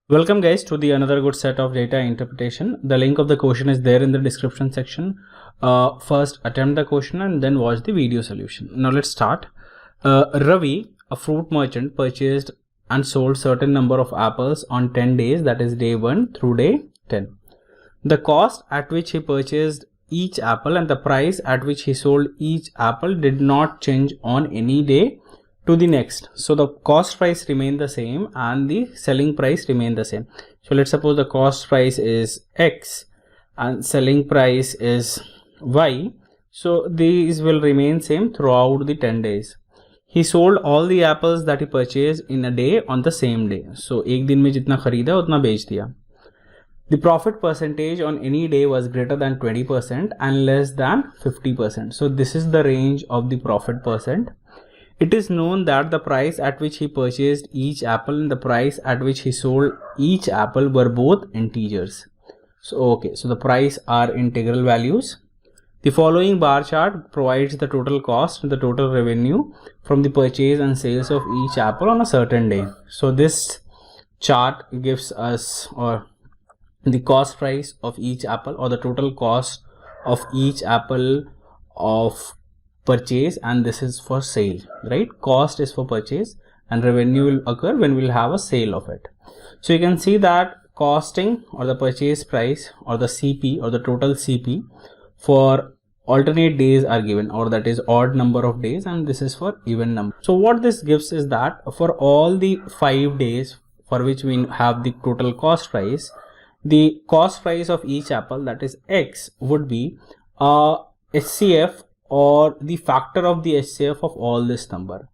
Welcome guys to the another good set of data interpretation. The link of the question is there in the description section. First attempt the question and then watch the video solution. Now let's start. Ravi, a fruit merchant, purchased and sold certain number of apples on 10 days, that is day 1 through day 10. The cost at which he purchased each apple and the price at which he sold each apple did not change on any day to the next. So the cost price remain the same and the selling price remain the same. So let's suppose the cost price is X and selling price is Y. So these will remain same throughout the 10 days. He sold all the apples that he purchased in a day on the same day. So एक दिन में जितना खरीदा उतना बेच दिया. The profit percentage on any day was greater than 20% and less than 50%. So this is the range of the profit percent. It is known that the price at which he purchased each apple and the price at which he sold each apple were both integers. So the price are integral values. The following bar chart provides the total cost and the total revenue from the purchase and sales of each apple on a certain day. So this chart gives us the cost price of each apple or the total cost of each apple of purchase, and this is for sale, right? Cost is for purchase and revenue will occur when we'll have a sale of it. So you can see that costing or the purchase price or the CP or the total CP for alternate days are given, or that is odd number of days, and this is for even number. So what this gives is that for all the 5 days for which we have the total cost price, the cost price of each apple, that is X, would be HCF or the factor of the HCF of all this number.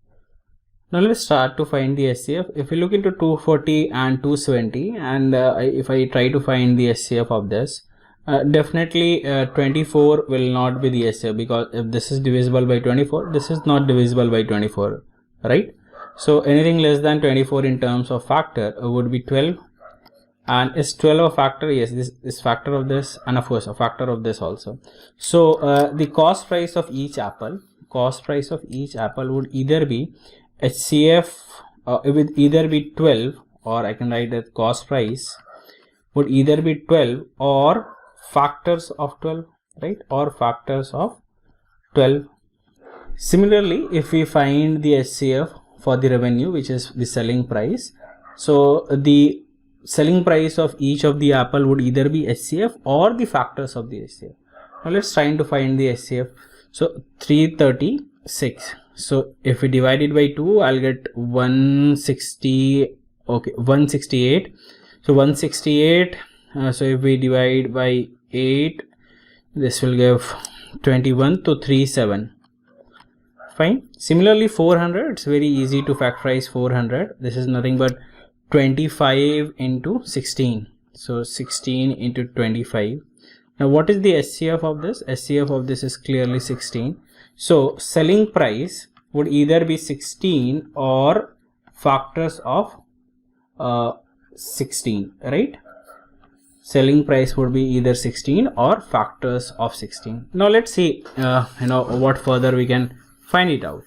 Now let's start to find the HCF. If we look into 240 and 270 and if I try to find the HCF of this, definitely 24 will not be the HCF, because if this is divisible by 24, this is not divisible by 24, right? So anything less than 24 in terms of factor would be 12. And is 12 a factor? Yes, this is factor of this, and of course a factor of this also. So the cost price of each apple, would either be HCF, it would either be 12, or I can write that cost price would either be 12 or factors of 12, right? Or factors of 12. Similarly, if we find the HCF for the revenue, which is the selling price, so the selling price of each of the apple would either be HCF or the factors of the HCF. Now let's try to find the HCF. So 336. So if we divide it by 2, I'll get 168. So 168. So if we divide by 8, this will give 21 to 37. Fine. Similarly, 400. It's very easy to factorize 400. This is nothing but 25 into 16. So 16 into 25. Now what is the HCF of this? HCF of this is clearly 16. So selling price would either be 16 or factors of 16, right? Selling price would be either 16 or factors of 16. Now let's see what further we can find it out.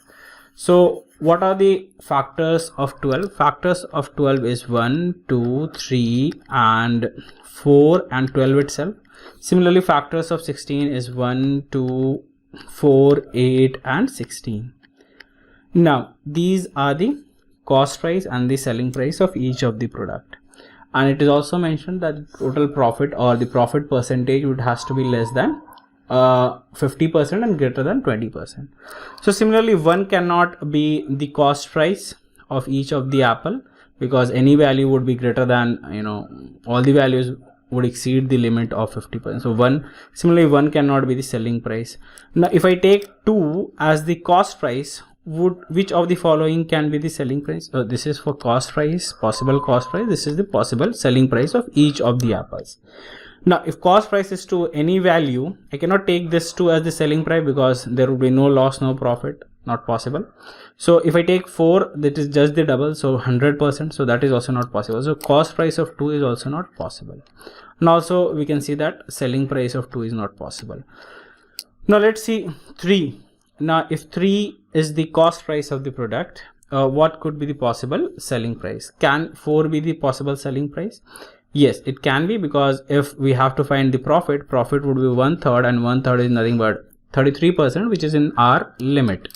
So what are the factors of 12? Factors of 12 is 1, 2, 3 and 4 and 12 itself. Similarly, factors of 16 is 1, 2, 4, 8 and 16. Now these are the cost price and the selling price of each of the product. And it is also mentioned that the total profit or the profit percentage would has to be less than 50% and greater than 20%. So similarly, 1 cannot be the cost price of each of the apple, because any value would be greater than, all the values would exceed the limit of 50%. So similarly 1 cannot be the selling price. Now if I take 2 as the cost price, which of the following can be the selling price? This is for cost price, possible cost price. This is the possible selling price of each of the apples. Now if cost price is to any value, I cannot take this 2 as the selling price, because there would be no loss, no profit, not possible. So if I take 4, that is just the double, so 100%, so that is also not possible. So cost price of 2 is also not possible. And also we can see that selling price of 2 is not possible. Now let's see 3. Now if 3 is the cost price of the product what could be the possible selling price? Can 4 be the possible selling price? Yes, it can be, because if we have to find the profit would be 1/3, and 1/3 is nothing but 33%, which is in our limit.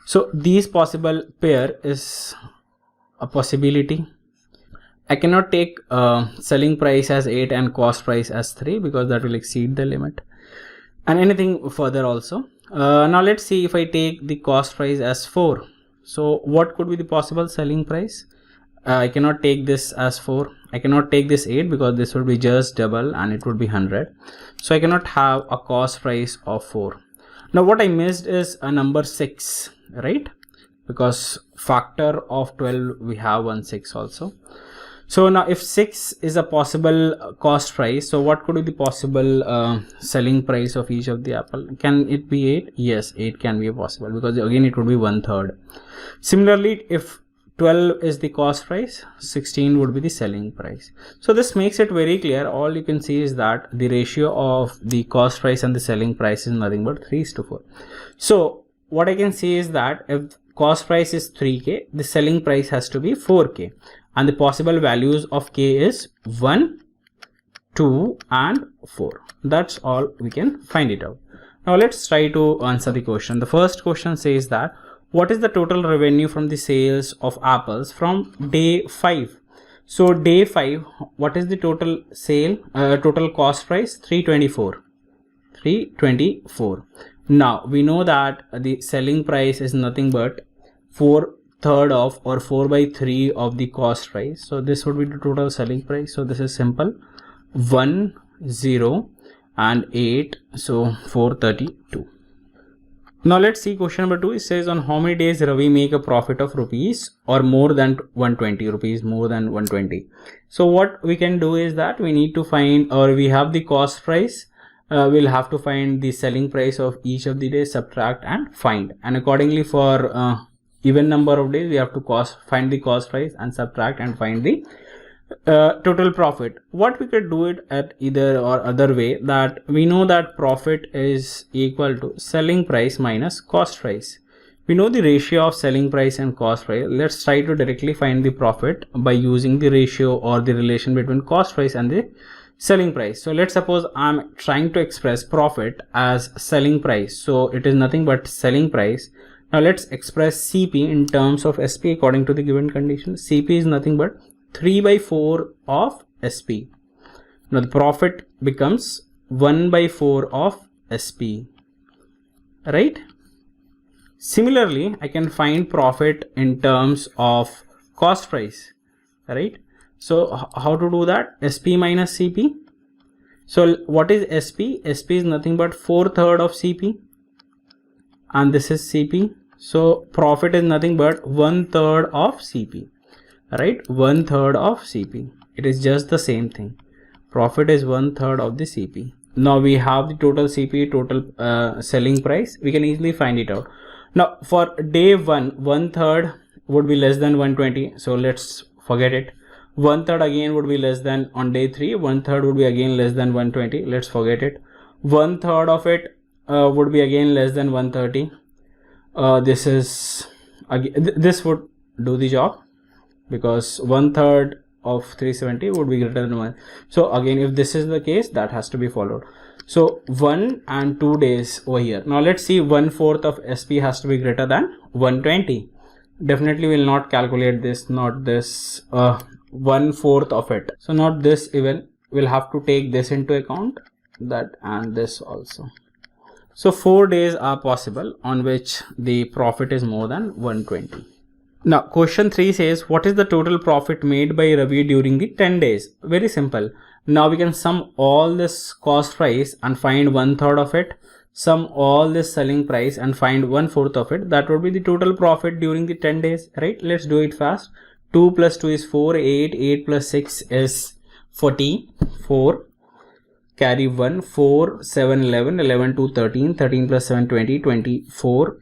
So these possible pair is a possibility. I cannot take selling price as 8 and cost price as 3, because that will exceed the limit, and anything further also. Now let's see if I take the cost price as 4. So what could be the possible selling price? I cannot take this as 4. I cannot take this 8, because this would be just double and it would be 100. So I cannot have a cost price of 4. Now what I missed is a number 6, right? Because factor of 12 we have 1 6 also. So now if 6 is a possible cost price, so what could be the possible selling price of each of the apple? Can it be 8? Yes, 8 can be possible, because again it would be 1/3. Similarly, if 12 is the cost price, 16 would be the selling price. So this makes it very clear. All you can see is that the ratio of the cost price and the selling price is nothing but 3:4. So what I can see is that if cost price is 3k, the selling price has to be 4k, and the possible values of k is 1, 2 and 4. That's all we can find it out. Now let's try to answer the question. The first question says that what is the total revenue from the sales of apples from day 5? So day 5, what is the total sale, total cost price? 324. 324. Now we know that the selling price is nothing but 4/3 of, or 4/3 of the cost price. So this would be the total selling price. So this is simple. 1, 0 and 8. So 432. Now let's see question number 2. It says, on how many days Ravi make a profit of rupees or more than 120 rupees, more than 120. So what we can do is that we need to find, or we have the cost price, we'll have to find the selling price of each of the days, subtract and find, and accordingly for even number of days we have to find the cost price and subtract and find the total profit. What we could do it at either or other way, that we know that profit is equal to selling price minus cost price. We know the ratio of selling price and cost price. Let's try to directly find the profit by using the ratio or the relation between cost price and the selling price. So let's suppose I'm trying to express profit as selling price, so it is nothing but selling price. Now let's express CP in terms of SP according to the given condition. CP is nothing but 3/4 of SP. Now the profit becomes 1/4 of SP, right? Similarly, I can find profit in terms of cost price, right? So how to do that? SP minus CP. So what is SP? SP is nothing but 4/3 of CP, and this is CP. So profit is nothing but 1/3 of CP, right? 1/3 of CP. It is just the same thing. Profit is 1/3 of the CP. Now we have the total CP, total selling price. We can easily find it out. Now for day 1, 1/3 would be less than 120. So let's forget it. 1/3 again would be less than, on day 3, 1/3 would be again less than 120. Let's forget it. 1/3 of it would be again less than 130. This is again, this would do the job, because 1/3 of 370 would be greater than 1. So again, if this is the case, that has to be followed. So 1 and 2 days over here. Now let's see, 1/4 of SP has to be greater than 120. Definitely will not calculate this, not this, 1/4 of it. So not this even, we'll have to take this into account, that and this also. So 4 days are possible on which the profit is more than 120. Now question 3 says, what is the total profit made by Ravi during the 10 days? Very simple. Now we can sum all this cost price and find 1/3 of it, sum all this selling price and find 1/4 of it. That would be the total profit during the 10 days, right? Let's do it fast. 2 plus 2 is 4, 8, 8 plus 6 is 44. Carry 1, 4, 7, 11, 11, 2, 13, 13 plus 7, 20, 24,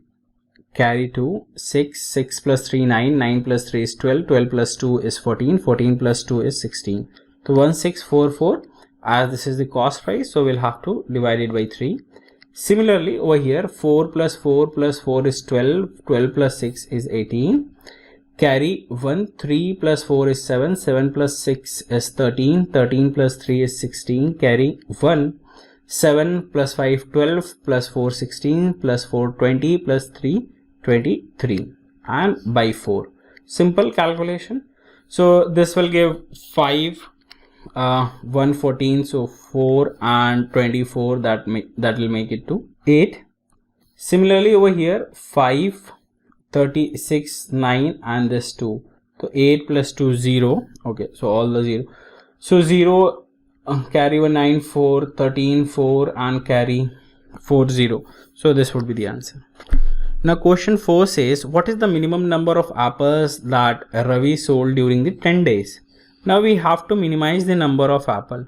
carry 2, 6, 6 plus 3, 9, 9 plus 3 is 12, 12 plus 2 is 14, 14 plus 2 is 16. So 1644, as this is the cost price, so we'll have to divide it by 3. Similarly, over here 4 plus 4 plus 4 is 12, 12 plus 6 is 18. Carry 1, 3 plus 4 is 7, 7 plus 6 is 13, 13 plus 3 is 16. Carry 1, 7 plus 5 12 plus 4 16 plus 4 20 plus 3 23 and by 4. Simple calculation. So this will give 5, 1 14, so 4 and 24, that will make it to 8. Similarly over here 5, 36, 9 and this 2, so 8 plus 2 0. Okay, so all the 0, so 0, carry 1 9 4, 13 4 and carry 4 0. So this would be the answer. Now question 4 says, what is the minimum number of apples that Ravi sold during the 10 days? Now we have to minimize the number of apple.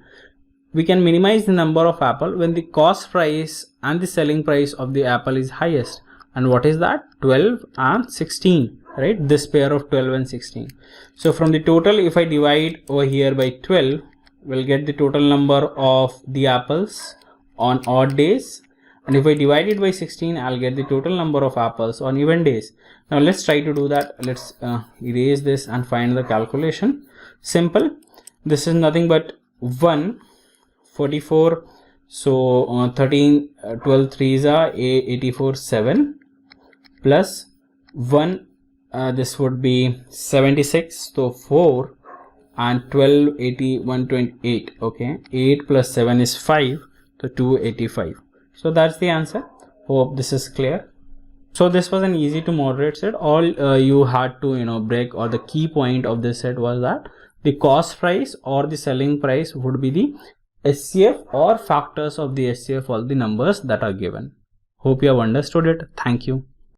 We can minimize the number of apple when the cost price and the selling price of the apple is highest. And what is that? 12 and 16, right? This pair of 12 and 16. So from the total, if I divide over here by 12, we'll get the total number of the apples on odd days. And if I divide it by 16, I'll get the total number of apples on even days. Now let's try to do that. Let's erase this and find the calculation. Simple. This is nothing but 1, 44. So 13, 12 3s are 84, 7 plus 1. This would be 76. So 4 and 12, 80, 128. Okay. 8 plus 7 is 5. So 285. So that's the answer. Hope this is clear. So this was an easy to moderate set. All you had to break, or the key point of this set was that the cost price or the selling price would be the SCF or factors of the SCF, all the numbers that are given. Hope you have understood it. Thank you.